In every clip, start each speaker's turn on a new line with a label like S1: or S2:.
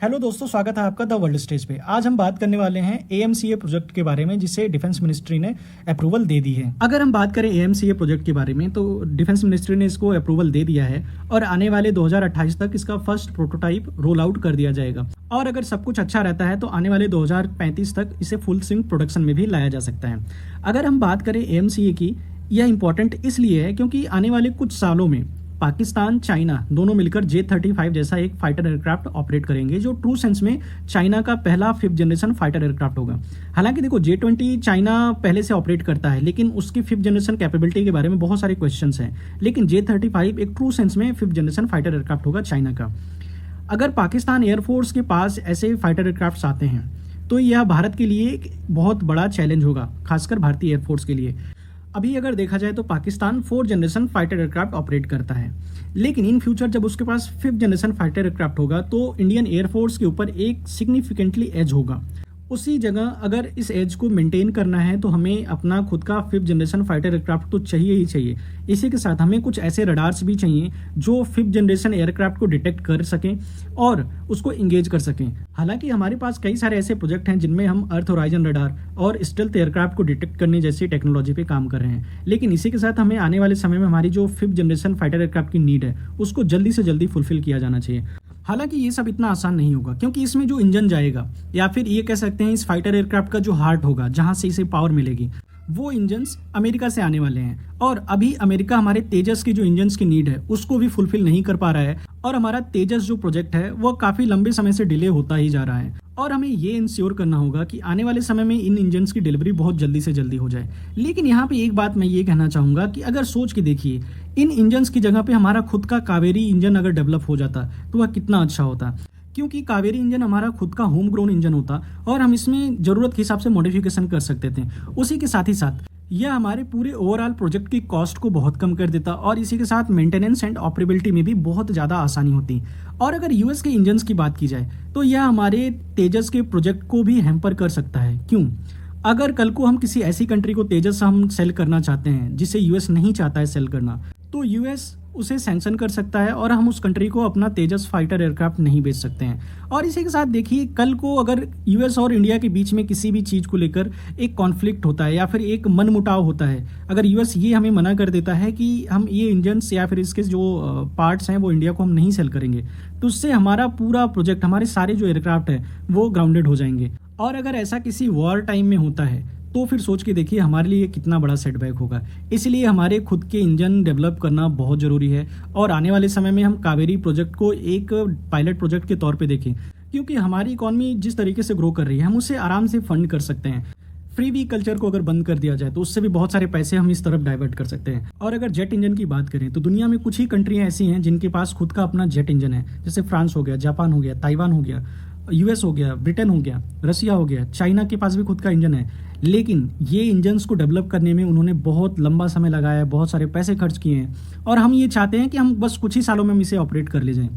S1: Hello दोस्तों, स्वागत है आपका द वर्ल्ड स्टेज पे। आज हम बात करने वाले हैं एएमसीए प्रोजेक्ट के बारे में, जिसे डिफेंस मिनिस्ट्री ने अप्रूवल दे दी है। अगर हम बात करें एएमसीए प्रोजेक्ट के बारे में, तो डिफेंस मिनिस्ट्री ने इसको अप्रूवल दे दिया है और आने वाले 2028 तक इसका फर्स्ट प्रोटोटाइप रोल आउट कर दिया जाएगा। और अगर सब कुछ अच्छा रहता है तो आने वाले 2035 तक इसे फुल स्विंग प्रोडक्शन में भी लाया जा सकता है। अगर हम बात करें एएमसीए की, यह इंपॉर्टेंट इसलिए है क्योंकि आने वाले कुछ सालों में पाकिस्तान, चाइना दोनों मिलकर J-35 जैसा एक फाइटर एयरक्राफ्ट ऑपरेट करेंगे, जो ट्रू सेंस में चाइना का पहला 5th जनरेशन फाइटर एयरक्राफ्ट होगा। हालांकि देखो, J-20 चाइना पहले से ऑपरेट करता है, लेकिन उसकी 5th जनरेशन कैपेबिलिटी के बारे में बहुत सारे क्वेश्चंस हैं। लेकिन J-35 एक ट्रू सेंस में 5th जनरेशन फाइटर एयरक्राफ्ट होगा चाइना का। अगर पाकिस्तान एयरफोर्स के पास ऐसे फाइटर एयरक्राफ्ट आते हैं तो यह भारत के लिए एक बहुत बड़ा चैलेंज होगा, खासकर भारतीय एयरफोर्स के लिए। अभी अगर देखा जाए तो Pakistan 4th generation fighter aircraft operate करता है, लेकिन इन फ्यूचर जब उसके पास 5th जनरेशन फाइटर एयरक्राफ्ट होगा तो इंडियन एयरफोर्स के ऊपर एक सिग्निफिकेंटली एज होगा। उसी जगह अगर इस एज को मेंटेन करना है तो हमें अपना खुद का 5th जनरेशन फाइटर एयरक्राफ्ट तो चाहिए ही चाहिए। इसी के साथ हमें कुछ ऐसे रडार्स भी चाहिए जो 5th जनरेशन एयरक्राफ्ट को डिटेक्ट कर सकें और उसको इंगेज कर सकें। हालांकि हमारे पास कई सारे ऐसे प्रोजेक्ट हैं जिनमें हम अर्थ होराइजन रडार और स्टेल्थ एयरक्राफ्ट को डिटेक्ट करने जैसी टेक्नोलॉजी पे काम कर रहे हैं, लेकिन इसी के साथ हमें आने वाले समय में हमारी जो 5th जनरेशन फाइटर एयरक्राफ्ट की नीड है उसको जल्दी से जल्दी फुलफिल किया जाना चाहिए। हालांकि ये सब इतना आसान नहीं होगा, क्योंकि इसमें जो इंजन जाएगा, या फिर ये कह सकते हैं इस फाइटर एयरक्राफ्ट का जो हार्ट होगा, जहां से इसे पावर मिलेगी, वो इंजन्स अमेरिका से आने वाले हैं। और अभी अमेरिका हमारे तेजस की जो इंजन्स की नीड है उसको भी फुलफिल नहीं कर पा रहा है, और हमारा तेजस जो प्रोजेक्ट है वो काफी लंबे समय से डिले होता ही जा रहा है। और हमें ये इंश्योर करना होगा कि आने वाले समय में इन इंजन्स की डिलीवरी बहुत जल्दी से जल्दी हो जाए। लेकिन यहाँ पे एक बात मैं ये कहना चाहूंगा कि अगर सोच के देखिए, इन इंजन्स की जगह पे हमारा खुद का कावेरी इंजन अगर डेवलप हो जाता तो वह कितना अच्छा होता, क्योंकि कावेरी इंजन हमारा खुद का होम ग्रोन इंजन होता और हम इसमें जरूरत के हिसाब से मॉडिफिकेशन कर सकते थे। उसी के साथ ही साथ यह हमारे पूरे ओवरऑल प्रोजेक्ट की कॉस्ट को बहुत कम कर देता और इसी के साथ मेंटेनेंस एंड ऑपरेबिलिटी में भी बहुत ज़्यादा आसानी होती। और अगर यूएस के इंजन्स की बात की जाए तो यह हमारे तेजस के प्रोजेक्ट को भी हैम्पर कर सकता है। क्यों? अगर कल को हम किसी ऐसी कंट्री को तेजस हम सेल करना चाहते हैं जिसे यूएस नहीं चाहता है सेल करना, तो यूएस उसे सैंक्शन कर सकता है और हम उस कंट्री को अपना तेजस फाइटर एयरक्राफ्ट नहीं बेच सकते हैं। और इसी के साथ देखिए, कल को अगर यूएस और इंडिया के बीच में किसी भी चीज़ को लेकर एक कॉन्फ्लिक्ट होता है या फिर एक मनमुटाव होता है, अगर यूएस ये हमें मना कर देता है कि हम ये इंजन्स या फिर इसके जो पार्ट्स हैं वो इंडिया को हम नहीं सेल करेंगे, तो उससे हमारा पूरा प्रोजेक्ट, हमारे सारे जो एयरक्राफ्ट है वो ग्राउंडेड हो जाएंगे। और अगर ऐसा किसी वॉर टाइम में होता है तो फिर सोच के देखिए हमारे लिए कितना बड़ा सेटबैक होगा। इसलिए हमारे खुद के इंजन डेवलप करना बहुत ज़रूरी है और आने वाले समय में हम कावेरी प्रोजेक्ट को एक पायलट प्रोजेक्ट के तौर पे देखें, क्योंकि हमारी इकॉनमी जिस तरीके से ग्रो कर रही है हम उसे आराम से फंड कर सकते हैं। फ्री वी कल्चर को अगर बंद कर दिया जाए तो उससे भी बहुत सारे पैसे हम इस तरफ डाइवर्ट कर सकते हैं। और अगर जेट इंजन की बात करें तो दुनिया में कुछ ही कंट्रियाँ ऐसी हैं जिनके पास खुद का अपना जेट इंजन है, जैसे फ्रांस हो गया, जापान हो गया, ताइवान हो गया, यूएस हो गया, ब्रिटेन हो गया, रसिया हो गया, चाइना के पास भी खुद का इंजन है। लेकिन ये इंजन्स को डेवलप करने में उन्होंने बहुत लंबा समय लगाया है, बहुत सारे पैसे खर्च किए हैं, और हम ये चाहते हैं कि हम बस कुछ ही सालों में हम इसे ऑपरेट कर ले जाएं।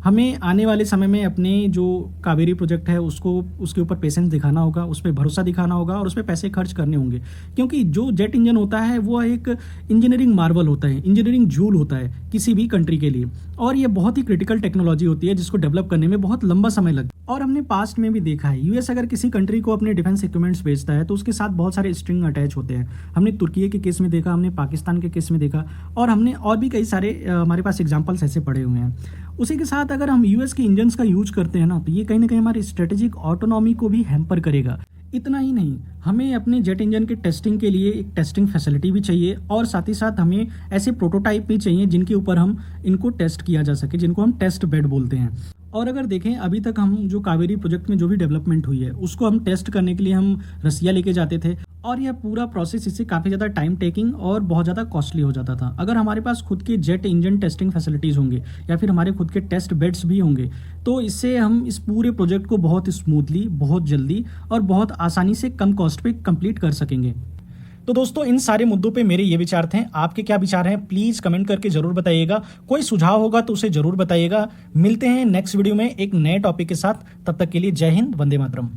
S1: हमें आने वाले समय में अपने जो कावेरी प्रोजेक्ट है उसको, उसके ऊपर पेशेंस दिखाना होगा, उस पर भरोसा दिखाना होगा और उस पर पैसे खर्च करने होंगे, क्योंकि जो जेट इंजन होता है वो एक इंजीनियरिंग मार्वल होता है, इंजीनियरिंग जूल होता है किसी भी कंट्री के लिए, और ये बहुत ही क्रिटिकल टेक्नोलॉजी होती है जिसको डेवलप करने में बहुत लंबा समय लगता है। और हमने पास्ट में भी देखा है, यूएस अगर किसी कंट्री को अपने डिफेंस इक्विपमेंट्स बेचता है तो उसके साथ बहुत सारे स्ट्रिंग अटैच होते हैं। हमने तुर्की के केस में देखा, हमने पाकिस्तान के केस में देखा, और हमने और भी कई सारे हमारे पास एग्जाम्पल्स ऐसे पड़े हुए हैं। उसी के साथ अगर हम यूएस के इंजन्स का यूज करते हैं ना, तो ये कहीं ना कहीं हमारी स्ट्रेटेजिक ऑटोनॉमी को भी हैम्पर करेगा। इतना ही नहीं, हमें अपने जेट इंजन के टेस्टिंग के लिए एक टेस्टिंग फैसिलिटी भी चाहिए, और साथ ही साथ हमें ऐसे प्रोटोटाइप भी चाहिए जिनके ऊपर हम इनको टेस्ट किया जा सके, जिनको हम टेस्ट बेड बोलते हैं। और अगर देखें, अभी तक हम जो कावेरी प्रोजेक्ट में जो भी डेवलपमेंट हुई है उसको हम टेस्ट करने के लिए हम रसिया लेके जाते थे, और यह पूरा प्रोसेस इससे काफ़ी ज़्यादा टाइम टेकिंग और बहुत ज़्यादा कॉस्टली हो जाता था। अगर हमारे पास खुद के जेट इंजन टेस्टिंग फैसिलिटीज़ होंगे या फिर हमारे खुद के टेस्ट बेड्स भी होंगे, तो इससे हम इस पूरे प्रोजेक्ट को बहुत स्मूथली, बहुत जल्दी और बहुत आसानी से कम कॉस्ट पे कंप्लीट कर सकेंगे। तो दोस्तों, इन सारे मुद्दों पे मेरे ये विचार थे। आपके क्या विचार हैं प्लीज़ कमेंट करके ज़रूर बताइएगा। कोई सुझाव होगा तो उसे ज़रूर बताइएगा। मिलते हैं नेक्स्ट वीडियो में एक नए टॉपिक के साथ। तब तक के लिए जय हिंद, वंदे मातरम।